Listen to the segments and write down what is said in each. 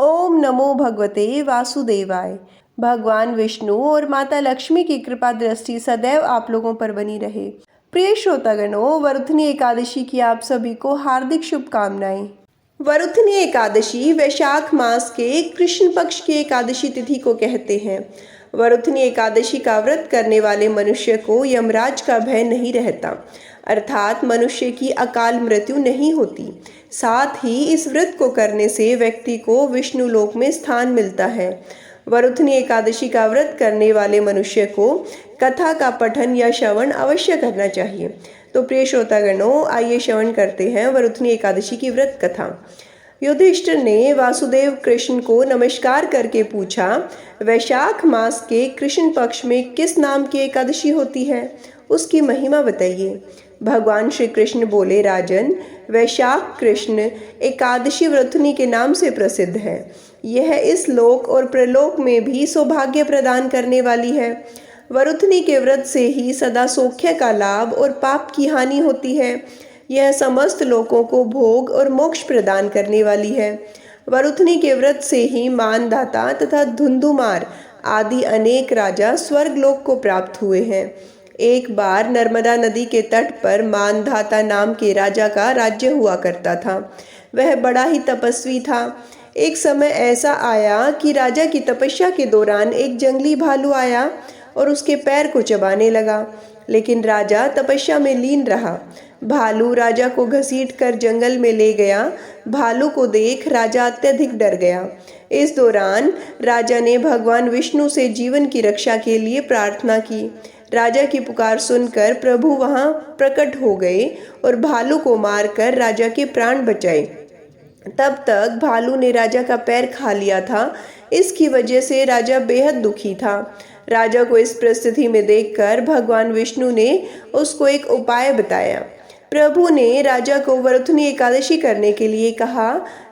ओम नमो भगवते वासुदेवाय। भगवान विष्णु और माता लक्ष्मी की कृपा दृष्टि सदैव आप लोगों पर बनी रहे। प्रिय श्रोतागणों, वरुथनी एकादशी की आप सभी को हार्दिक शुभकामनाएं। वरुथनी एकादशी वैशाख मास के कृष्ण पक्ष की एकादशी तिथि को कहते हैं। वरुथनी एकादशी का व्रत करने वाले मनुष्य को यमराज का भय नहीं रहता, अर्थात मनुष्य की अकाल मृत्यु नहीं होती। साथ ही इस व्रत को करने से व्यक्ति को विष्णु लोक में स्थान मिलता है। वरुथनी एकादशी का व्रत करने वाले मनुष्य को कथा का पठन या श्रवण अवश्य करना चाहिए। तो प्रिय श्रोतागणों, आइए श्रवण करते हैं वरुथनी एकादशी की व्रत कथा। युधिष्ठिर ने वासुदेव कृष्ण को नमस्कार करके पूछा, वैशाख मास के कृष्ण पक्ष में किस नाम की एकादशी होती है, उसकी महिमा बताइए। भगवान श्री कृष्ण बोले, राजन, वैशाख कृष्ण एकादशी वरुथनी के नाम से प्रसिद्ध है। यह इस लोक और प्रलोक में भी सौभाग्य प्रदान करने वाली है। वरुथनी के व्रत से ही सदा सौख्य का लाभ और पाप की हानि होती है। यह समस्त लोगों को भोग और मोक्ष प्रदान करने वाली है। वरुथनी के व्रत से ही मानधाता तथा धुंधुमार आदि अनेक राजा स्वर्गलोक को प्राप्त हुए हैं। एक बार नर्मदा नदी के तट पर मानधाता नाम के राजा का राज्य हुआ करता था। वह बड़ा ही तपस्वी था। एक समय ऐसा आया कि राजा की तपस्या के दौरान एक जंगली भालू आया और उसके पैर को चबाने लगा, लेकिन राजा तपस्या में लीन रहा। भालू राजा को घसीट कर जंगल में ले गया। भालू को देख राजा अत्यधिक डर गया। इस दौरान राजा ने भगवान विष्णु से जीवन की रक्षा के लिए प्रार्थना की। राजा की पुकार सुनकर प्रभु वहां प्रकट हो गए और भालू को मारकर राजा के प्राण बचाए। तब तक भालू ने राजा का पैर खा लिया था। इसकी वजह से राजा बेहद दुखी था। राजा को इस परिस्थिति में देखकर भगवान विष्णु ने उसको एक उपाय बताया। प्रभु ने राजा को वरुथनी एकादशी करने के लिए कहा।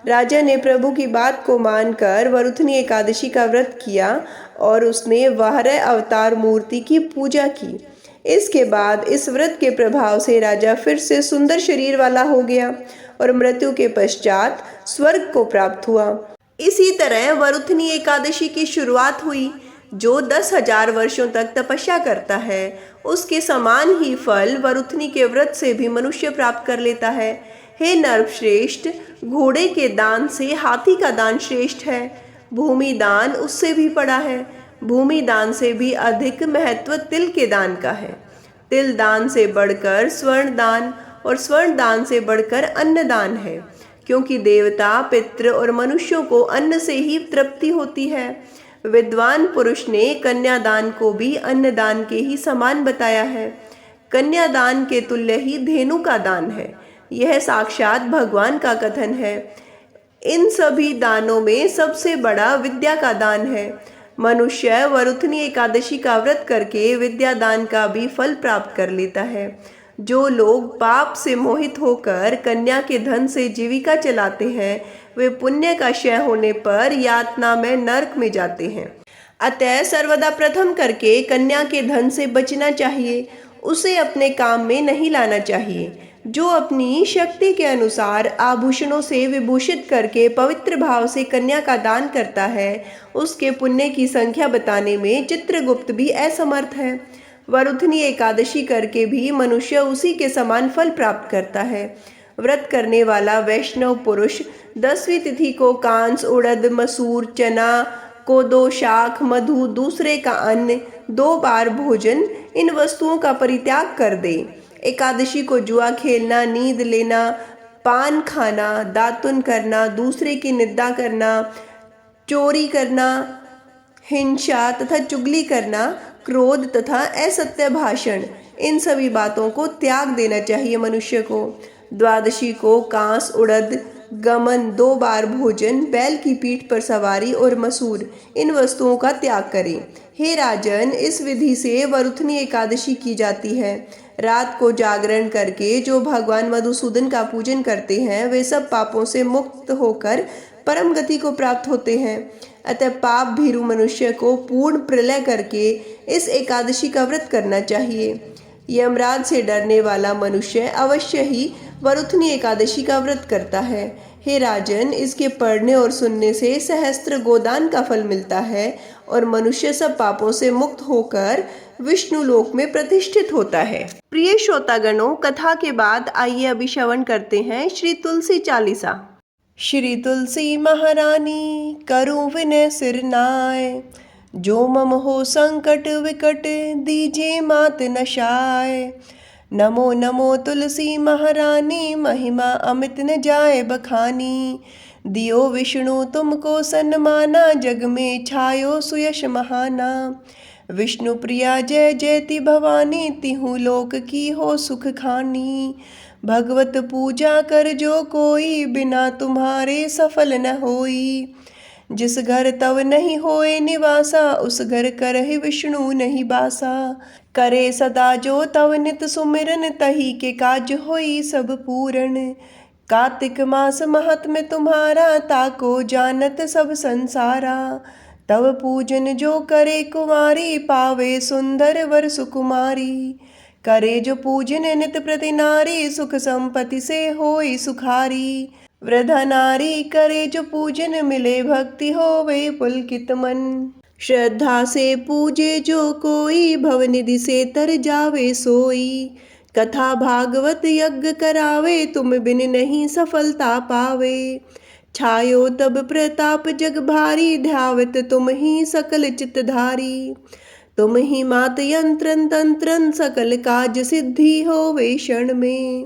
राजा ने प्रभु की बात को मानकर वरुथनी एकादशी का व्रत किया और उसने वाराह अवतार मूर्ति की पूजा की। इसके बाद इस व्रत के प्रभाव से राजा फिर से सुंदर शरीर वाला हो गया और मृत्यु के पश्चात स्वर्ग को प्राप्त हुआ। इसी तरह वरुथनी एकादशी की शुरुआत हुई। जो 10,000 वर्षों तक तपस्या करता है, उसके समान ही फल वरुथनी के व्रत से भी मनुष्य प्राप्त कर लेता है। हे नरश्रेष्ठ, घोड़े के दान से हाथी का दान श्रेष्ठ है। भूमि दान उससे भी बड़ा है। भूमि दान से भी अधिक महत्व तिल के दान का है। तिल दान से बढ़कर स्वर्ण दान और स्वर्ण दान से बढ़कर अन्न दान है, क्योंकि देवता, पितृ और मनुष्यों को अन्न से ही तृप्ति होती है। विद्वान पुरुष ने कन्यादान को भी अन्नदान के ही समान बताया है। कन्यादान के तुल्य ही धेनु का दान है। यह साक्षात भगवान का कथन है। इन सभी दानों में सबसे बड़ा विद्या का दान है। मनुष्य वरुथनी एकादशी का व्रत करके विद्या दान का भी फल प्राप्त कर लेता है। जो लोग पाप से मोहित होकर कन्या के धन से जीविका चलाते हैं, वे पुण्य का क्षय होने पर यातना में नरक में जाते हैं। अतः सर्वदा प्रथम करके कन्या के धन से बचना चाहिए। उसे अपने काम में नहीं लाना चाहिए। जो अपनी शक्ति के अनुसार आभूषणों से विभूषित करके पवित्र भाव से कन्या का दान करता है, उसके पुण्य की संख्या बताने में चित्रगुप्त भी असमर्थ है। वरुथनी एकादशी करके भी मनुष्य उसी के समान फल प्राप्त करता है। व्रत करने वाला वैष्णव पुरुष 10वीं तिथि को कांस, उड़द, मसूर, चना, कोदो, शाख, मधु, दूसरे का अन्न, 2 बार भोजन, इन वस्तुओं का परित्याग कर दे। एकादशी को जुआ खेलना, नींद लेना, पान खाना, दातुन करना, दूसरे की निंदा करना, चोरी करना, हिंसा तथा चुगली करना, क्रोध तथा असत्य भाषण, इन सभी बातों को त्याग देना चाहिए मनुष्य को। द्वादशी को कांस, उड़द, गमन, 2 बार भोजन, बैल की पीठ पर सवारी और मसूर, इन वस्तुओं का त्याग करें। हे राजन, इस विधि से वरुथनी एकादशी की जाती है। रात को जागरण करके जो भगवान मधुसूदन का पूजन करते हैं, वे सब पापों से मुक्त होकर परम गति को प्राप्त होते हैं। अतः पाप भीरु मनुष्य को पूर्ण प्रलय करके इस एकादशी का व्रत करना चाहिए। यमराज से डरने वाला मनुष्य अवश्य ही वरुथनी एकादशी का व्रत करता है। हे राजन, इसके पढ़ने और सुनने से सहस्त्र गोदान का फल मिलता है और मनुष्य सब पापों से मुक्त होकर विष्णु लोक में प्रतिष्ठित होता है। प्रिय श्रोतागणों, कथा के बाद आइए अभी श्रवण करते हैं श्री तुलसी चालीसा। श्री तुलसी महारानी करूं विनय सिर नाय, जो मम हो संकट विकट दीजिए मात नशाय। नमो नमो तुलसी महारानी, महिमा अमित न जाए बखानी। दियो विष्णु तुमको सन्माना, जग में छायो सुयश महाना। विष्णु प्रिया जय जयति भवानी, तिहु लोक की हो सुख खानी। भगवत पूजा कर जो कोई, बिना तुम्हारे सफल न होई। जिस घर तव नहीं होए निवासा, उस घर करहि विष्णु नहीं बासा। करे सदा जो तव नित सुमिरन, तही के काज होई सब पूरन। कार्तिक मास महात्म्य तुम्हारा, ताको जानत सब संसारा। तव पूजन जो करे कुमारी, पावे सुंदर वर सुकुमारी। करे जो पूजन नित प्रति नारी, सुख संपत्ति से होई सुखारी। वृद्धा नारी करे जो पूजन, मिले भक्ति होवे पुलकित मन। श्रद्धा से पूजे जो कोई, भवनिधि से तर जावे सोई। कथा भागवत यज्ञ करावे, तुम बिन नहीं सफलता पावे। छायो तब प्रताप जग भारी, ध्यावत तुम ही सकल चितधारी। तुम ही मात यंत्रन तंत्रन, सकल काज सिद्धि होवे क्षण में।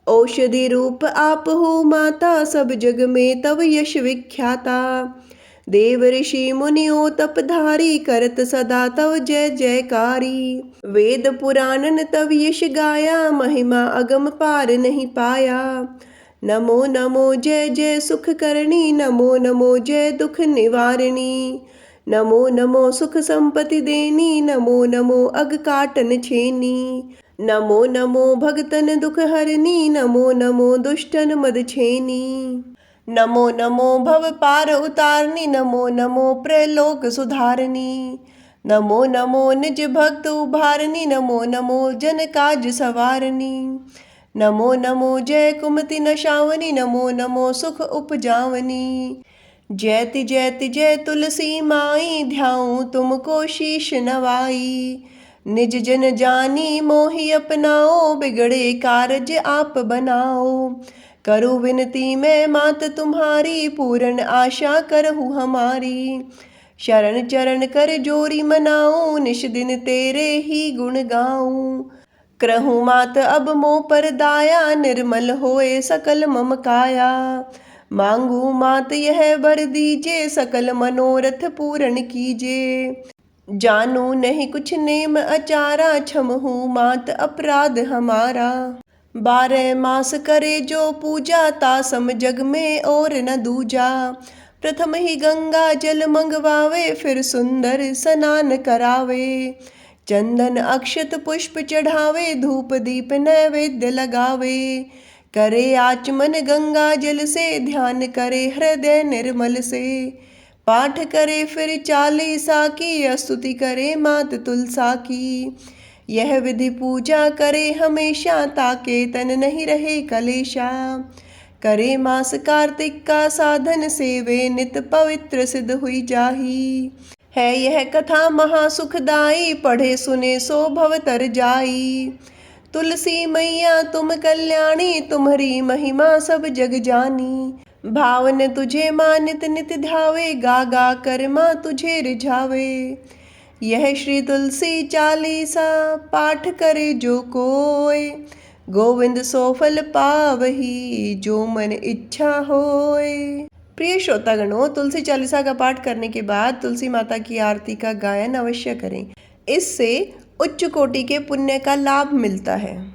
औषधि रूप आप हो माता, सब जग में तव यश विख्याता। देव ऋषि मुनियो तपधारी, करत सदा तव जय जयकारी। वेद पुराणन तव यश गाया, महिमा अगम पार नहीं पाया। नमो नमो जय जय सुख करणी, नमो नमो जय दुख निवारणी। नमो नमो सुख संपत्ति देनी, नमो नमो अग काटन छेनी। नमो नमो भगतन दुख हरनी, नमो नमो दुष्टन मद छेनी। नमो नमो भव पार उतारनी, नमो नमो प्रलोक सुधारनी। नमो नमो निज भक्त उभारनी, नमो नमो जन काज सवारनी। नमो नमो जय कुमति नशावनी, नमो नमो सुख उपजावनी। जयति जयति जय तुलसी माई, ध्याऊं तुमको शीश नवाई। निज जन जानी मोहि अपनाओ, बिगड़े कारज आप बनाओ। करूँ विनती मैं मात तुम्हारी, पूर्ण आशा करहूँ हमारी। शरण चरण कर जोरी मनाऊं, निश दिन तेरे ही गुण गाऊं। करहूँ मात अब मोह पर दाया, निर्मल होए सकल मम काया। मांगू मात यह वर दीजे, सकल मनोरथ पूर्ण कीजे। जानू नहीं कुछ नेम अचारा, क्षमहू मात अपराध हमारा। 12 मास करे जो पूजा, तासम जग में और न दूजा। प्रथम ही गंगा जल मंगवावे, फिर सुंदर स्नान करावे। चंदन अक्षत पुष्प चढ़ावे, धूप दीप नैवेद्य लगावे। करे आचमन गंगा जल से, ध्यान करे हृदय निर्मल से। पाठ करे फिर चालीसा की, स्तुति करे मात तुलसा की। यह विधि पूजा करे हमेशा, ताके तन नहीं रहे कलेशा। करे मास कार्तिक का साधन, सेवे नित पवित्र सिद्ध हुई जाही। है यह कथा महासुखदाई, पढ़े सुने सो भव तर जाई। तुलसी मैया तुम कल्याणी, तुम्हारी महिमा सब जग जानी। भावन तुझे माँ नित नित ध्यावे, गा गा कर माँ तुझे रिझावे। यह श्री तुलसी चालीसा, पाठ करे जो कोय। गोविंद सो फल पावही, जो मन इच्छा होय। प्रिय श्रोतागणों, तुलसी चालीसा का पाठ करने के बाद तुलसी माता की आरती का गायन अवश्य करें। इससे उच्च कोटि के पुण्य का लाभ मिलता है।